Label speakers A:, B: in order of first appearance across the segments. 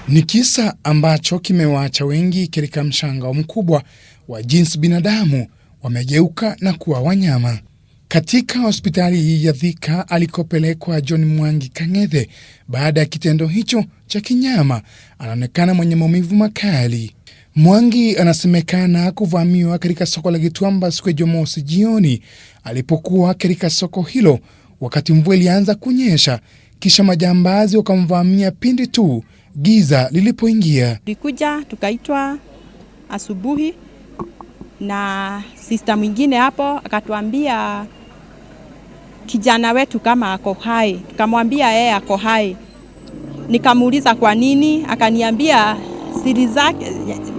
A: Ni kisa ambacho kimewaacha wengi katika mshangao mkubwa wa jinsi binadamu wamegeuka na kuwa wanyama. Katika hospitali hii ya Thika alikopelekwa John Mwangi Kang'ethe baada ya kitendo hicho cha kinyama, anaonekana mwenye maumivu makali. Mwangi anasemekana kuvamiwa katika soko la Gituamba siku ya Jumamosi jioni alipokuwa katika soko hilo wakati mvua ilianza kunyesha, kisha majambazi wakamvamia pindi tu giza lilipoingia.
B: Tulikuja tukaitwa asubuhi na sister mwingine hapo akatuambia kijana wetu kama ako hai. Tukamwambia yeye ako hai. Nikamuuliza kwa nini, akaniambia siri zake,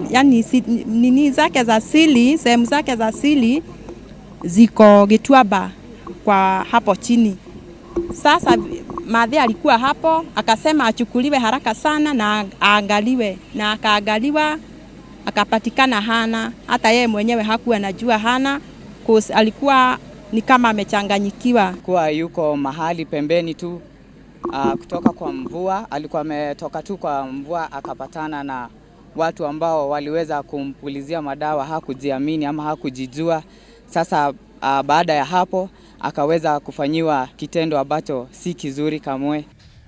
B: yani nini zake za siri, sehemu zake za siri ziko Gituamba kwa hapo chini. Sasa madhe alikuwa hapo, akasema achukuliwe haraka sana na aangaliwe, na akaangaliwa akapatikana hana. Hata yeye mwenyewe hakuwa anajua hana, alikuwa ni kama amechanganyikiwa.
C: Kwa yuko mahali pembeni tu kutoka kwa mvua, alikuwa ametoka tu kwa mvua akapatana na watu ambao waliweza kumpulizia madawa, hakujiamini ama hakujijua. Sasa baada ya hapo akaweza kufanyiwa kitendo ambacho si kizuri kamwe.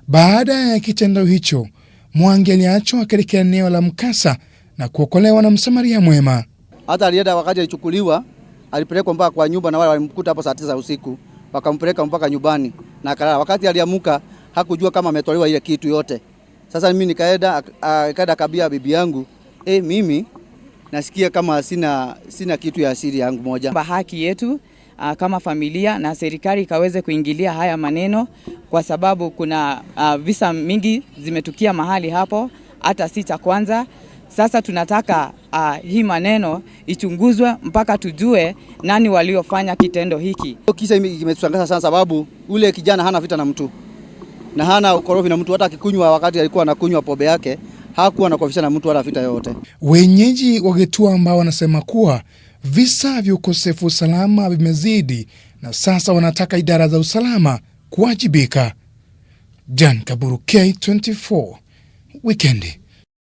A: Baada ya kitendo hicho, Mwangi aliachwa katika eneo la mkasa na kuokolewa na msamaria mwema.
D: Hata alienda wakati alichukuliwa, alipelekwa mpaka kwa nyumba na wale walimkuta hapo saa 9 usiku, wakampeleka mpaka nyumbani na akalala. Wakati aliamuka hakujua kama ametolewa ile kitu yote. Sasa mimi nikaenda kabia bibi yangu, mimi nasikia kama sina kitu ya asili yangu moja.
C: Haki yetu kama familia na serikali ikaweze kuingilia haya maneno, kwa sababu kuna visa mingi zimetukia mahali hapo, hata si cha kwanza. Sasa tunataka hii maneno ichunguzwe mpaka tujue nani waliofanya kitendo hiki.
D: Kisa kimetushangaza sana sababu ule kijana hana vita na mtu na hana ukorofi na mtu. Hata akikunywa, wakati alikuwa anakunywa pombe yake hakuwa anakofisha na mtu wala vita yote.
A: Wenyeji wa Gituamba wanasema kuwa visa vya ukosefu usalama vimezidi na sasa wanataka idara za usalama kuwajibika. Jan Kaburu, K24 Weekendi.